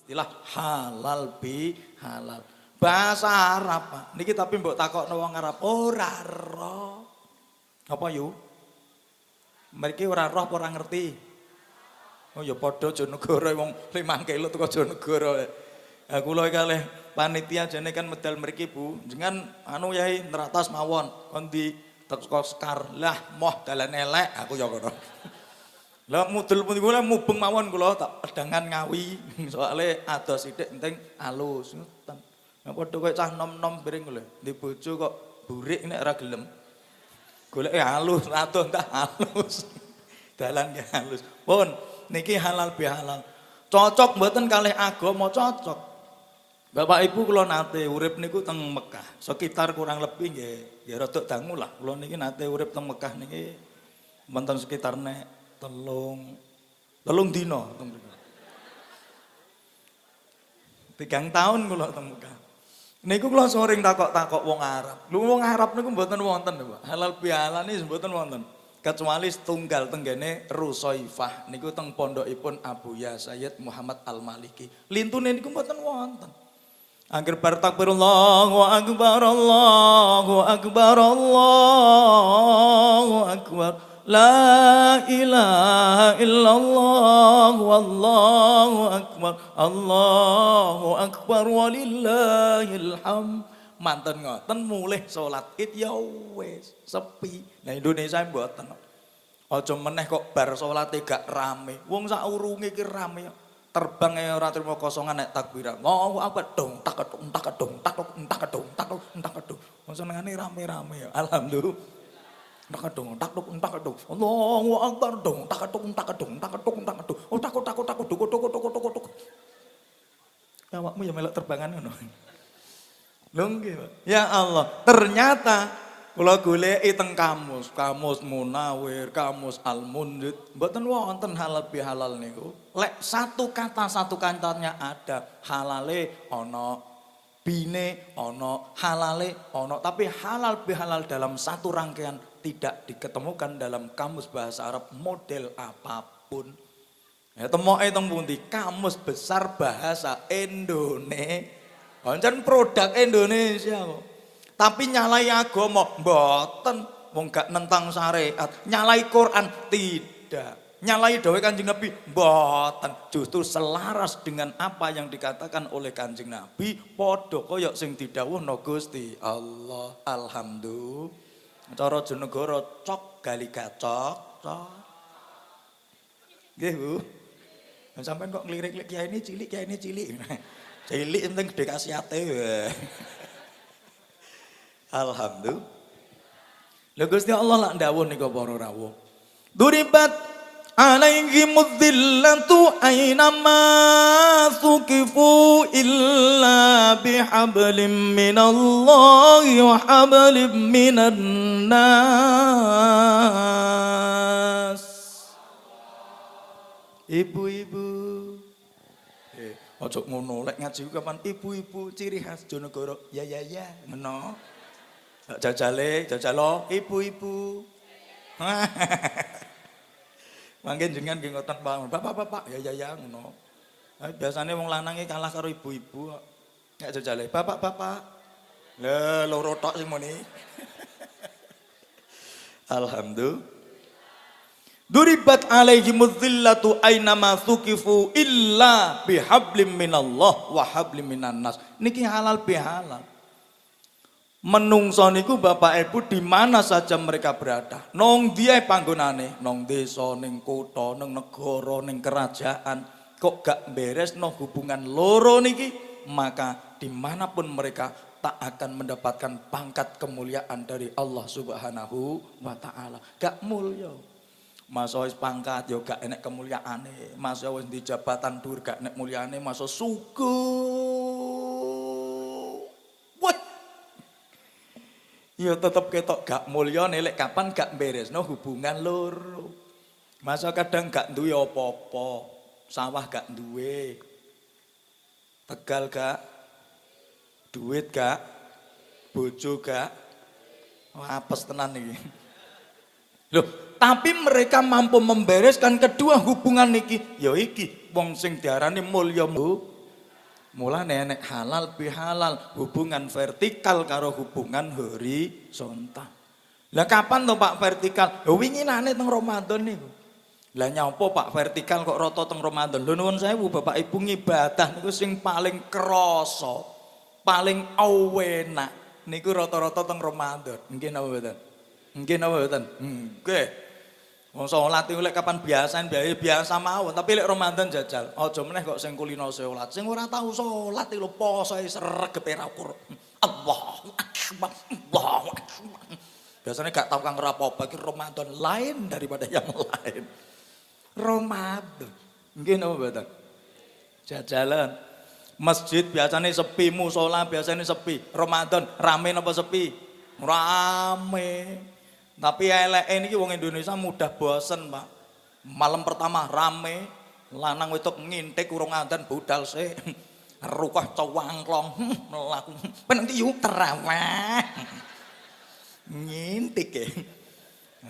Istilah halal bi halal. Bahasa Arab, Pak. Niki tapi mbok takokno wong Arab ora roh. Apa yu? Mriki ora roh apa ora ngerti? Oh ya padha Jonegoro wong 5 kilo teko Jonegoro. Ha kula kalih panitia jane kan medal mriki Bu. Jenengan anu Yai neratas mawon kondi teko Sekar. Lah moh dalan elek aku ya ngono. Lah mudul pundi kula mubeng mawon kula tak pedangan Ngawi. Soale ados sithik penting alus ngoten. Nah padha koyo cah nom-nom piring lho. Di bojo kok burik nek ora gelem. Goleke halus, adoh entah halus. Dalan ki halus. Pun niki halal bihalal. Cocok mboten kalih agama cocok. Bapak Ibu kula nate urip niku teng Mekah. Sekitar kurang lebih nggih rada dangu lah. Kula niki nate urip teng Mekah niki wonten sekitar nek telung dina teng mriku. 3 tahun kula teng Mekah. Niku kula sering takok-takok wong Arab. Lho wong Arab niku mboten wonten, Pak. Halal bihalal niku mboten wonten. Kecuali setunggal tenggene Rusaifah niku teng pondokipun Abu Ya Sayyid Muhammad Al-Maliki. Lintune niku mboten wonten. Angger bar takbir Allahu akbar Allahu akbar Allahu akbar. La ilaha illallah wallahu akbar Allahu akbar walillahil hamd. Manten ngoten mulih salat Id ya wis sepi. Nah Indonesia mboten. Aja meneh kok bar salate gak rame. Wong sak urunge iki rame. Terbang ora trimo kosongan nek takbiran. Allahu akbar dong tak dong tak dong tak dong tak dong tak dong tak dong. Wong senengane rame-rame ya. Alhamdulillah. Tak dong tak dong tak dong. Allahu akbar dong tak dong tak dong tak dong tak dong. Oh takut dok. Awakmu ya melok terbangan ngono. Lho nggih, Pak. Ya Allah, ternyata kula goleki teng kamus Munawir, kamus Al-Mundhir, mboten wonten halal bihalal niku. Lek satu katanya ada, halale ana, bine ana, halale ana, tapi halal bihalal dalam satu rangkaian tidak diketemukan dalam kamus bahasa Arab model apapun. Ya temoke teng pundi? Kamus besar bahasa Indonesia. Pancen produk Indonesia kok. Tapi nyalai agama mboten, wong gak nentang syariat. Nyalai Quran tidak. Nyalai dawuh Kanjeng Nabi mboten. Justru selaras dengan apa yang dikatakan oleh Kanjeng Nabi, padha kaya sing didhawuhna Gusti Allah. Alhamdulillah. Cara Jonegoro cok gali gacok. Nggih, Bu. Sampeyan kok ngelirik-lirik kiai ini cilik. Cilik penting gede kasiate. Alhamdulillah. Lha Gusti Allah lak ndawuh nika para rawuh. Duribat alaihimudz dzillatu ainama suqifu illa bihablim minallahi wa hablim minan nas. Ibu-ibu ojo ngono lek ngaji kapan ibu-ibu ciri khas Jonegoro. Ya ngono. Jajalo ibu-ibu. Mangke jenengan nggih ngoten Bapak. Ya ngono. Biasane wong lanang iki kalah karo ibu-ibu kok. Nek jajale bapak. Lah loro tok sing muni. Alhamdulillah. Duribat alaihimudz dzillatu ainama suqifu illa bihablim minallah wa hablim minan nas. Niki halal bihalal. Menungso niku Bapak Ibu di mana saja mereka berada. Nong dia panggonane, nong desa, ning kutha, ning negara, ning kerajaan. Kok gak beres no hubungan loro niki, maka dimanapun mereka tak akan mendapatkan pangkat kemuliaan dari Allah Subhanahu wa Ta'ala. Gak mulya. Masa wis pangkat ya gak enek kemuliaane, masa wis di jabatan dhuwur gak enek mulyane, masa sugih. Wah. Ya tetep ketok gak mulya lek kapan gak beresno hubungan loro. Masa kadang gak duwe apa-apa, sawah gak duwe. Tegal gak, duit gak, bojo gak. Wah, apes tenan iki. Loh, tapi mereka mampu membereskan kedua hubungan niki. Ya iki wong sing diarani mulya Mulane nek halal bihalal, hubungan vertikal karo hubungan horizontal. Lah kapan to Pak vertikal? Lho winginane teng Ramadan niku. Lah nyapa Pak vertikal kok rata teng Ramadan? Lho nuwun sewu Bapak Ibu ngibadah niku sing paling krasa, paling enak niku rata-rata teng Ramadan. Nggih napa mboten? Nggih napa mboten? Nggih. Wong salat iku lek kapan biasa mawon, tapi lek Ramadan jajal. Aja meneh kok sing kulino salat. Sing ora tau salat iki lho posoe sregepe ra ukur. Allahu akbar. Allahu akbar. Biasanya gak tau kang rapopo iki Ramadan lain daripada yang lain. Ramadan. Nggih napa mboten? Jajalan. Masjid biasanya sepi, mushola biasanya sepi. Ramadan rame napa sepi? Rame. Tapi eleke niki wong Indonesia mudah bosen, Pak. Malam pertama rame, lanang wedok ngintik urung adzan budal sik. Rukah cowangklong mlaku. Penenti yuk terawih. Ngintik ya.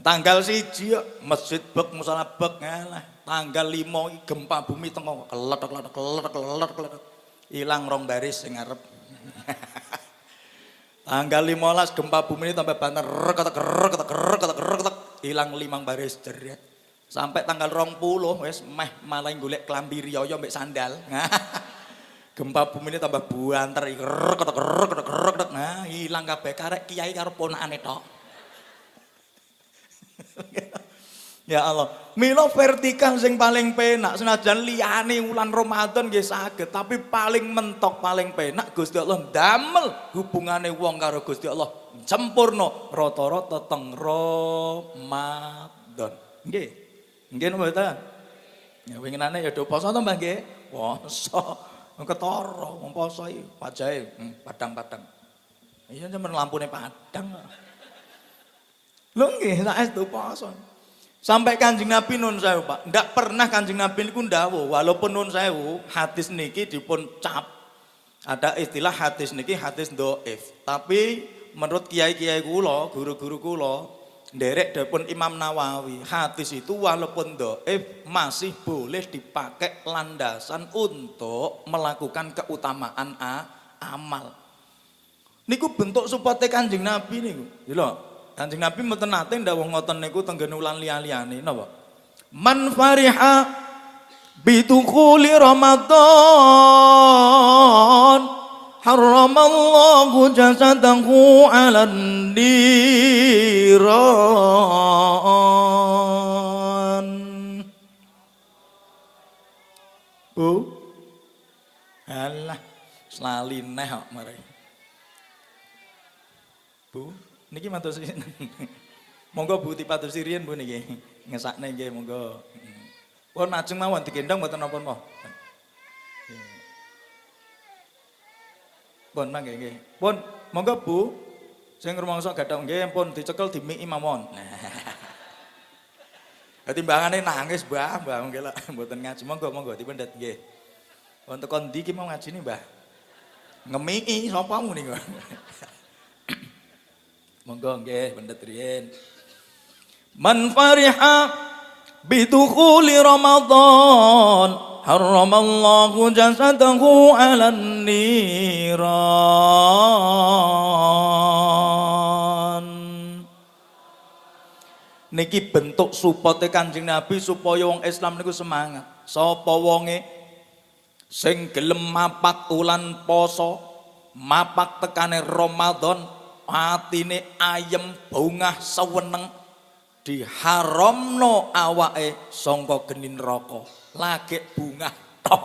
Tanggal 1 masjid bek musala bek ngalah. Tanggal 5 gempa bumi tengok keletek. Ilang rong baris sing ngarep. Tanggal 15 gempa bumi ini tambah banter hilang 5 baris jeret. Sampai tanggal 20 wis meh malah golek klambi riyaya mbek sandal. Gempa bumi ini tambah banter nah hilang kabeh karek kiai karo ponakane tok. Ya Allah, mila vertikal sing paling penak senajan liyane wulan Ramadan nggih saged, tapi paling mentok paling penak Gusti Allah damel hubungane wong karo Gusti Allah sempurna rata-rata teng Ramadan. Nggih. Nggih napa mboten? Ya winginane ya do poso to Mbah nggih? Poso. Ketara wong poso iki wajahe padang-padang. Iya sampeyan lampune padang. Lho nggih sak estu poso. Sampai Kanjeng Nabi nun sewu Pak, ndak pernah Kanjeng Nabi niku ndawuh, walaupun nun sewu hadis niki dipun cap. Ada istilah hadis niki hadis dhaif. Tapi menurut kiai-kiai kula, guru-guru kula, nderek dipun Imam Nawawi, hadis itu walaupun dhaif masih boleh dipakai landasan untuk melakukan keutamaan amal. Niku bentuk supporte Kanjeng Nabi niku. Lho. Kanjeng Nabi mboten nate ndawuh ngoten niku tenggene ulan liya-liyane napa? Man fariha bidukhuli Ramadan harramallahu jasadahu 'alan niran. Bu. Alah, slalineh kok mare. Bu niki matur sirien. Monggo Bu dipatur sirien Bu niki. Ngesakne nggih monggo. Pun ajeng mawon digendong mboten napa-napa. Pun mangke nggih. Pun monggo Bu sing rumangsa gathah nggih pun dicekel dimiki mawon. Timbangane nangis Mbah nggih lho mboten ngaji. Monggo dipendhet nggih. Pun teko ndi ki mau ngajine Mbah? Ngemiki sapamu niku. Monggo nggih pendhet riyen. Man fariha bidukhuli Ramadan harramallahu jasadahu 'alan niran. Niki bentuk supporte Kanjeng Nabi supaya wong Islam niku semangat. Sapa wonge sing gelem mapak ulan poso, mapak tekane Ramadan atine ayem bungah seweneng diharamno awake sangka geni neraka lagek bungah tok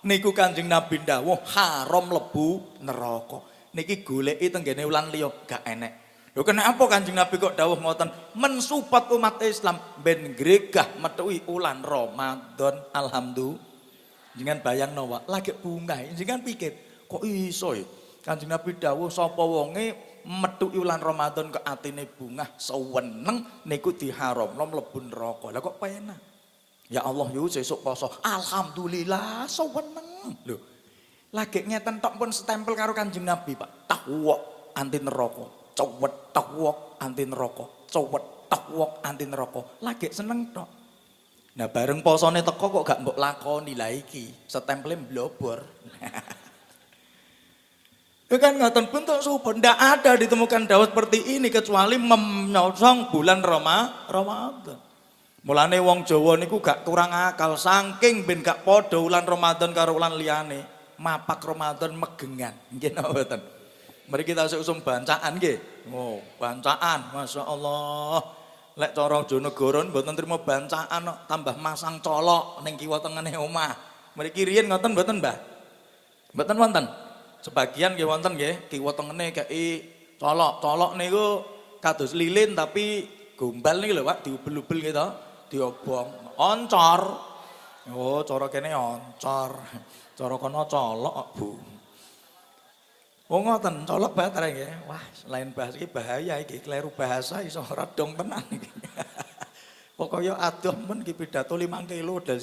niku Kanjeng Nabi dawuh haram lebu neraka niki goleki tenggene ulan liya gak enek lho kenapa Kanjeng Nabi kok dawuh ngoten mensupport umat Islam ben gregah metuhi ulan Ramadan alhamdulillah jenengan bayangno wae lagek bungah jenengan pikir kok iso ya Kanjeng Nabi dawuh sapa wonge metuki ulan Ramadan ke atine bungah seweneng niku diharamno mlebu neraka. Lah kok penak. Ya Allah yo sesuk poso. Alhamdulillah seweneng. Lho. Lagi ngeten tok pun stempel karo Kanjeng Nabi, Pak. Takwok anti neraka. Cowet takwok anti neraka. Cowet takwok anti neraka. Lagi seneng tok. Nah bareng posone teko kok gak mbok lakoni lah iki. Stempele mblobor. Itu kan ngoten bentuk subur. Tidak ada ditemukan dawuh seperti ini kecuali menyongsong bulan Ramadan. Mulane wong Jawa niku gak kurang akal saking ben gak padha wulan Ramadan karo wulan liyane. Mapak Ramadan megengan. Nggih napa mboten? Mari kita usum bancaan nggih. Oh, bancaan. Masya Allah. Lek cara Jonegoro mboten trimo bancaan kok tambah masang colok ning kiwa tengene omah. Mriki riyen ngoten mboten, Mbah? Mboten wonten. Sebagian nggih wonten nggih, kiwa tengene kei colok. Colok niku kados lilin tapi gombal niki lho, Pak, diubel-ubel gitu, diobong. Oncor. Oh, cara kene oncor. Cara kono colok kok, Bu. Oh ngoten, colok baterai nggih. Wah, lain bahasa iki bahaya iki, kleru bahasa iso radong tenan iki. Pokoknya adoh men iki pidato 5 kilo dah.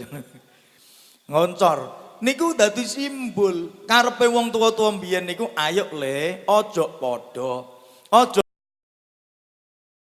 Ngoncor. Niku dadi simbol karepe wong tua-tua mbiyen niku ayo le, ojo padha. Ojo